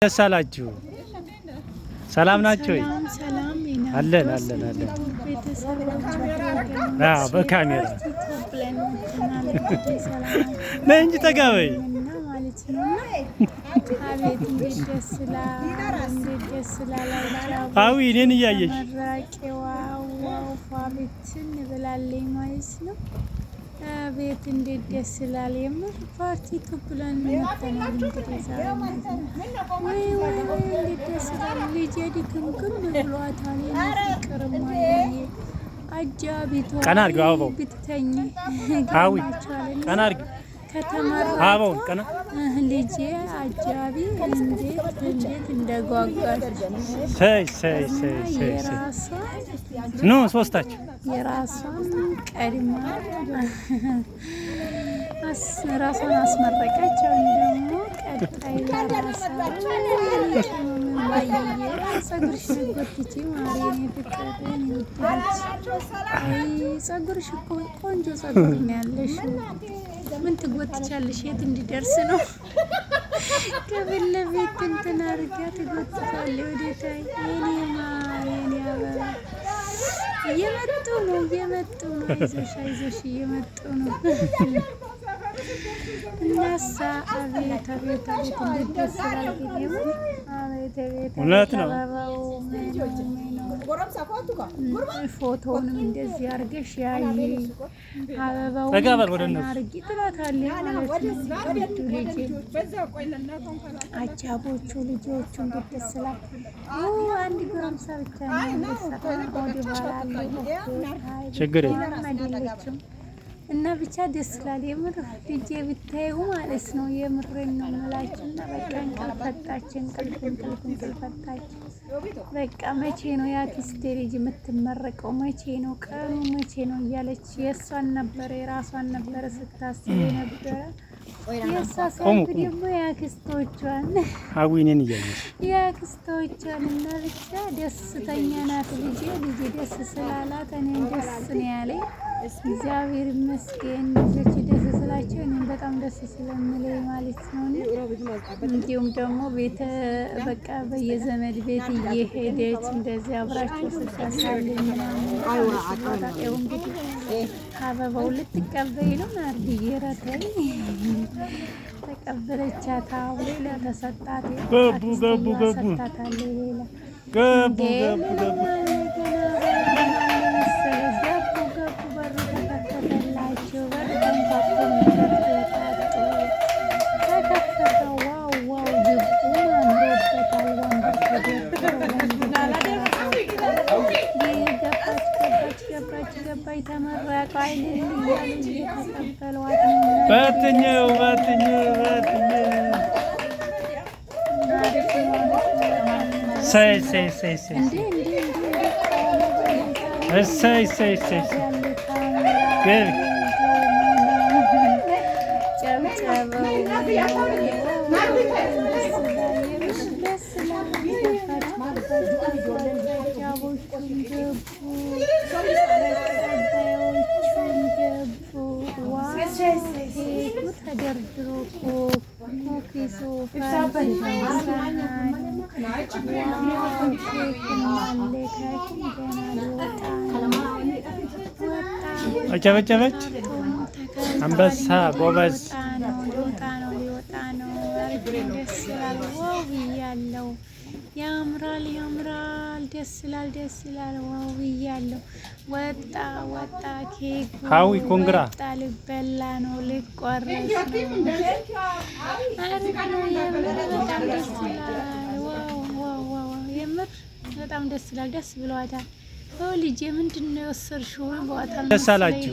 ደሳላችሁ ሰላም ናችሁ? ሰላም አለን። በካሜራ ነይ እንጂ ተጋበይ። አዊ እኔን እያየሽ ቤት እንዴት ደስ ይላል። የምር ፓርቲ ብለን መተናል። እንግዲህ ዛሬ ወይ እንዴት ደስ ይላል። ልጄ ድክምክም ብሏታል። ፍቅርማ አጃቢቷ ቀና አድርጊው አበባው ብትተኝ አዊ ቀና አድርጊው ከተመራ አበባውን ቀና ልጄ አጃቢ እንዴት እንደጓጓች ኖ ሶስታችሁ የራሷን ቀድማ ራሷን አስመረቀች። አሁን ደግሞ ቀጣይ ጸጉርሽ ጎትቺ ማርያም የፍቅርን ይወድልሽ። ጸጉርሽ እኮ ቆንጆ ጸጉር ነው ያለሽ። ምን ትጎትቻለሽ? የት እንዲደርስ ነው? ከፊት ለፊት እንትን አድርጋ ትጎትታለች ወደታይ። የኔ ማር የኔ አበባ እየመጡ ነው። አይዞሽ እየመጡ ነው። እናሳ አቤት እንዴት ደስ ይላል። እውነት ነው። ፎቶውንም እንደዚህ አድርገሽ ያይ አበባውን አድርጊ ትላታለች ማለት ነው። አጃቦቹ ልጆቹ እንዴት ደስ ይላል። አንድ ጎረምሳ ብቻ ነው ችግር የለም አይደለችም። እና ብቻ ደስ ይላል። የምር ልጄ ብታዩ ማለት ነው። የምሬን ነው የምላችሁ። እና በቃ እንቅልፍ ፈታች። በቃ መቼ ነው የአክስቴ ልጅ የምትመረቀው? መቼ ነው ቀኑ? መቼ ነው እያለች የራሷን ነበረ ስታስብ ነበረ። የእሷ ሳይሆን ደግሞ የአክስቶቿን አዊኔን እያየሽ የአክስቶቿን እና ብቻ ደስተኛ ናት ልጄ ደስ ስላላት እኔም ደስ ነው ያለኝ። እግዚአብሔር ይመስገን። ልጆች ደስ ስላቸው እኔም በጣም ደስ ስለሚለኝ ማለት ነው። እንዲሁም ደግሞ በቃ በየዘመድ ቤት እየሄደች እንደዚህ አብራቸው ስታሳልኝ ምናምን እንግዲህ አበባው ልትቀበይ ነው። ናርድዬ ረተኝ ተቀበለቻት። ሌላ ተሰጣት። ባትኛው ተደርድሮ አጨበጨበች። አንበሳ ጎበዝ ሊወጣ ነው። ደስ ይላል። ዋው ብያለሁ። ያምራል ደስ ይላል። ዋው ብያለሁ። ወጣ ኬክ ሀዊ ኮንግራ ልበላ ነው። ልቆረስ ነው። በጣም ደስ ይላል። ዋው የምር በጣም ደስ ይላል። ደስ ብሏታል። ልጄ ምንድን ነው የወሰድሽው? ደስ አላችሁ?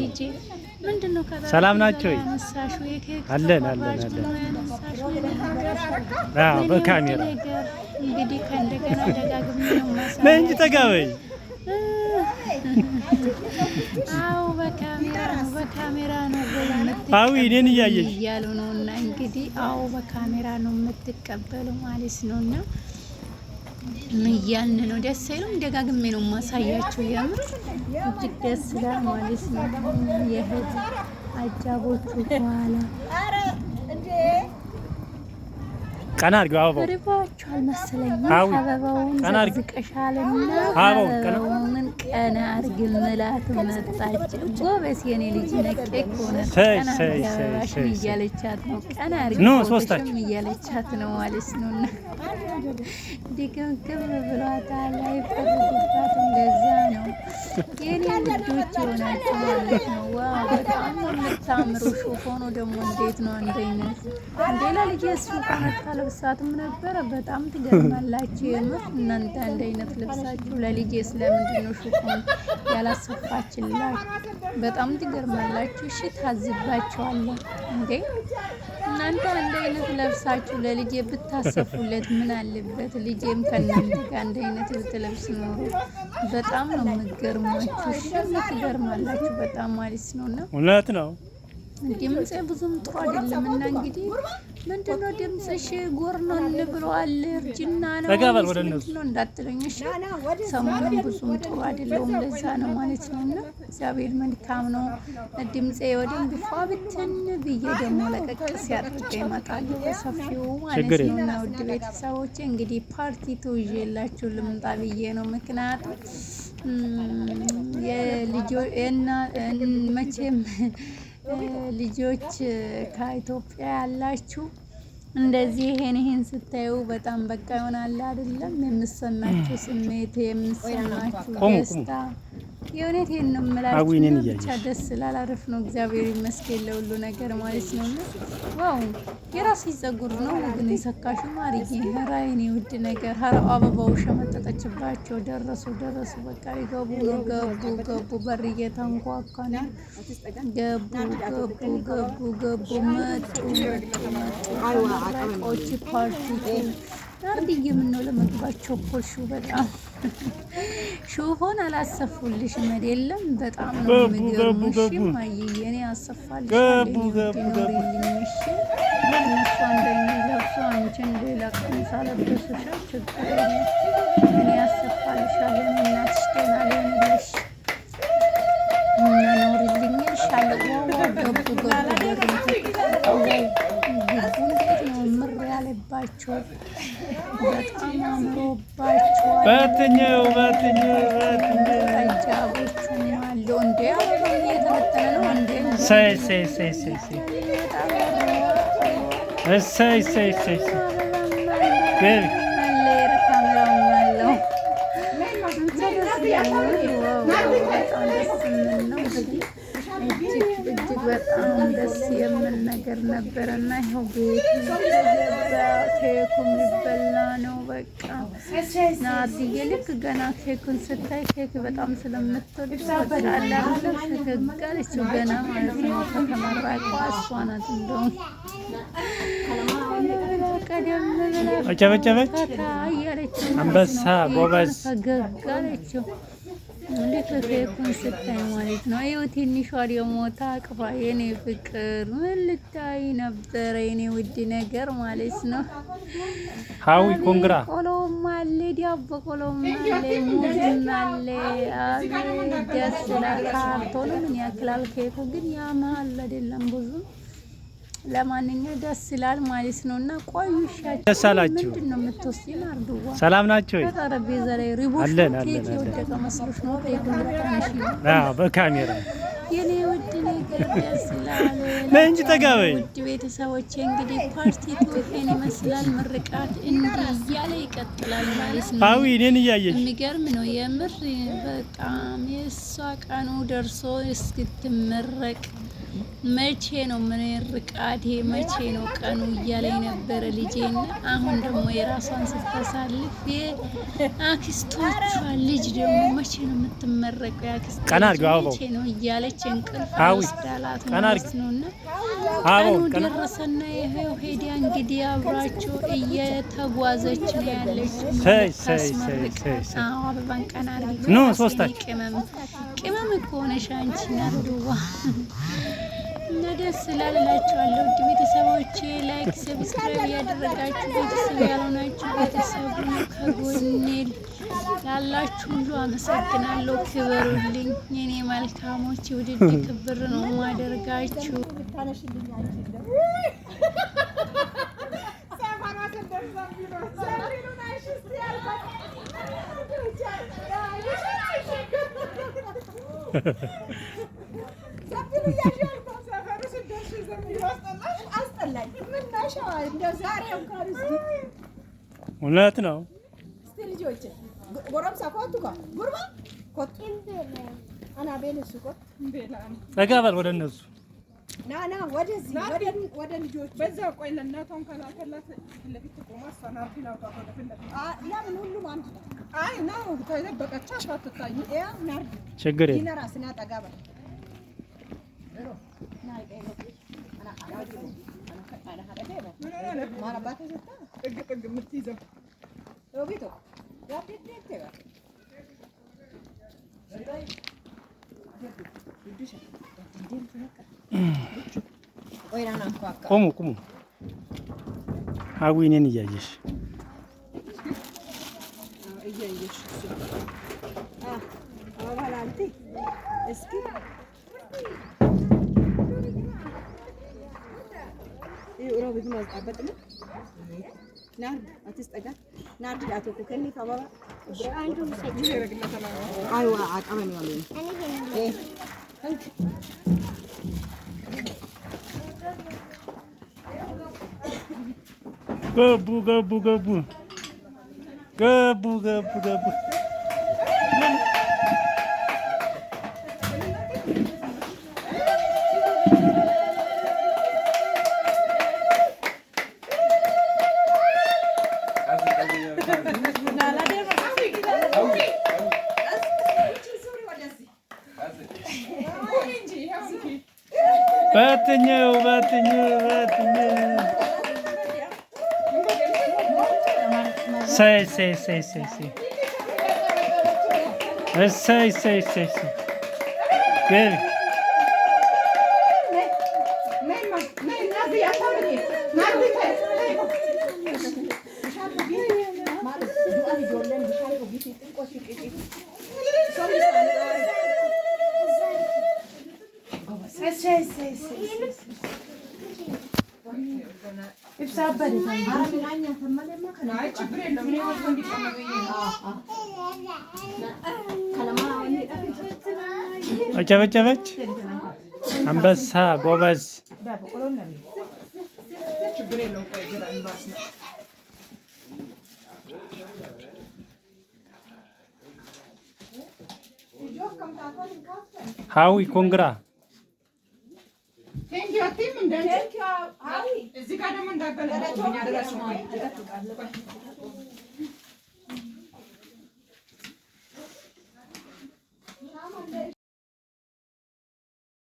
ምንድን ነው ሰላም ናችሁ? አለን። በካሜራ እንግዲህ ከእንደገና ደጋግሜ ነው ማሳየው። ነይ እንጂ ተጋበይ። አዎ በካሜራ ነው አዊ እኔን እያየሽ እያሉ ነው። እና እንግዲህ በካሜራ ነው የምትቀበሉ ማለት ነው። እና እያልን ነው። ደስ አይልም? ደጋግሜ ነው ማሳያችሁ። የምር እጅግ ደስ ይላል ማለት ነው። የእህት አጃቦቹ በኋላ ቀና አድርጊው። አበባው ርባችኋል መሰለኝ። አበባውን ዘቅዝቀሻልና አበባውን ቀና አድርጊ ምላት መጣች። ጎበዝ የኔ ልጅ ነቄክ ሆነ ቀና አድርጊ እያለቻት ነው። ቀና አድርጊ ሶስታችሁም እያለቻት ነው ማለት ነውና ድግምግም ብሏታል። አይፈርድባት። እንደዛ ነው የኔ ልጆች ሆናችሁ ማለት ነው። ዋው በጣም የምታምሩ ሹፎኑ ደግሞ እንዴት ነው አንድ አይነት ሌላ ልጅ ሹፎን አታለብሳትም ነበረ። በጣም ትገርማላችሁ የምር እናንተ አንድ አይነት ልብሳችሁ ለልጄ ስለምንድን ነው ሹፎን ያላሰፋችላችሁ? በጣም ትገርማላችሁ። እሺ ታዝባችኋለሁ እንዴ እናንተ አንድ አይነት ለብሳችሁ ለልጄ ብታሰፉለት ምን አለበት? ልጄም ከእናንተ ጋር አንድ አይነት ብትለብስ ኖሮ በጣም ነው የምትገርማችሁ። እሺ ትገርማላችሁ በጣም ማለት ነውና እውነት ነው። ድምጼ ብዙም ጥሩ አይደለም እና እንግዲህ ምንድነው ድምጽሽ ጎርነን ብለዋል። እርጅና ነው ነው እንዳትለኝ እሺ። ሰሞኑን ብዙም ጥሩ አይደለም ለዛ ነው ማለት ነውና እግዚአብሔር መልካም ነው። ድምጼ ወደም ቢፋብትን ብዬ ደግሞ ለቀቅ ሲያደርግ ይመጣል በሰፊው ማለት ነውና ውድ ቤተሰቦቼ እንግዲህ ፓርቲ ተውዤላችሁ ልምጣ ብዬ ነው። ምክንያቱም መቼም ልጆች ከኢትዮጵያ ያላችሁ እንደዚህ ይሄን ስታዩ በጣም በቃ ይሆናል አይደለም የምሰማችሁ ስሜት የምሰማችሁ ደስታ የእውነቴን ነው የምላችሁ። ብቻ ደስ ስላል አሪፍ ነው። እግዚአብሔር ይመስገን ለሁሉ ነገር ማለት ነው። ዋው የራስሽ ፀጉር ነው ግን የሰካሹ ማርዬ ራይኔ ውድ ነገር አበባው ሸመጠጠችባቸው። ደረሱ በቃ ይገቡ ነው ገቡ በር እየተንኳኳ ነው ገቡ መጡ ራቆች ፓርቲ አርዲዬ ምነው ለመግባቸው ኮልሹ በጣም ሹፎን አላሰፉልሽም አይደለም? በጣም ነው የሚገርምሽ ማየዬ እኔ አሰፋልሻለሁ ኖሪልኝ እሺ። እነሱ አንደኛ ለብሶ አንቺን ሌላ ቀሚስ አለበሱሽ ችግር የለም እኔ አሰፋልሻለሁ። እናትሽ ደህና ሊሆንልሽ እና ኖሪልኝ እልሻለሁ። ገቡ ያለባቸው በጣም አምሮባቸዋል። በትኛው አጃቦቹም አሉ እንዴ አበባ እየተበተነ ነው እንዴ እጅግ በጣም ደስ የሚል ነገር ነበረና ይኸው ቤት ኬኩም ሊበላ ነው። በቃ ናትዬ ልክ ገና ኬኩን ስታይ ኬክ በጣም ስለምትወድ ተገጋለችው ገና ማለት ነው። ከተመራቋ እሷ ናት እንደውም ቀደም ጨበጨበች እያለችው አንበሳ ጎበዝ ተገጋለችው። ልክ ኬኩን ስታይ ማለት ነው። ይኸው ትንሿ ደግሞ ታቅፋ የኔ ፍቅር ምን ልታይ ነበረ የኔ ውድ ነገር ማለት ነው። ሀዊ ኮንግራ ቆሎም አለ ዳቦ ቆሎም አለ ሙዝም አለ። አቤት ደስ ይላል። ካርቶኑ ምን ያክላል ኬኩ ግን ያመሃል አይደለም ብዙ ለማንኛውም ደስ ይላል ማለት ነውና ቆዩሻችሁ ደስ አላችሁ። ምንድነው የምትወስጂን አርዱዋ ሰላም ናቸው። በጠረጴዛ ላይ ሪቦሽ ኬክ የወደቀ መስሎሽ ነው ታይቶልታንሽ? አዎ በካሜራ የኔ ውድ ነገር ደስ ይላል። ለእንጂ ተጋበይ ውድ ቤተሰቦቼ እንግዲህ ፓርቲ ቱኬን ይመስላል። ምርቃት እንዲህ እያለ ይቀጥላል ማለት ነው። አዊ እኔን እያየሽ የሚገርም ነው የምር በጣም የሷ ቀኑ ደርሶ እስክትመረቅ መቼ ነው ምን ርቃቴ መቼ ነው ቀኑ እያለኝ ነበረ ልጄና አሁን ደግሞ የራሷን ስታሳልፍ የአክስቶቿ ልጅ ደግሞ መቼ ነው የምትመረቀው ያክስቶቿ መቼ ነው እያለች እንቅልፍ ወስዳላት ማለት ነውና ቀኑ ደረሰና ይሄው ሄዳ እንግዲህ አብራቸው እየተጓዘች ነው ያለችው። አበባን ቀና አድርጊ ነው ሶስታችን ቅመም እኮ ነሽ አንቺ ናርዱዋ እና ደስ ላላችኋለሁ ውድ ቤተሰቦቼ። ላይክ ሰብስክራይብ ያደረጋችሁ ቤተሰብ ያልሆናችሁ ቤተሰብ ነው ከጎኔ ላላችሁ ሁሉ አመሰግናለሁ። ክበሩልኝ የኔ መልካሞች። ውድድ ክብር ነው ማደርጋችሁ። እውነት ነው። ጠጋ በል ወደ እነሱ ና ወደዚህ ወደ ልጆች በዛው ቆይ ለእናቷም ከላከላት ለፊት ቆማ አስተናርፊ ነው ለምን ሁሉም አንድ ነው። አይ ነው ተደበቀች አትታይ ያ ናርዲ ችግር የለም ይነራ ስና ጠጋ በል ቁሙ ሀዊ እኔን እያየሽ ገቡ ባትኛው say good አጨበጨበች አንበሳ ጎበዝ ሀዊ ኮንግራ እዚህ ጋር ደግሞ እንዳገለ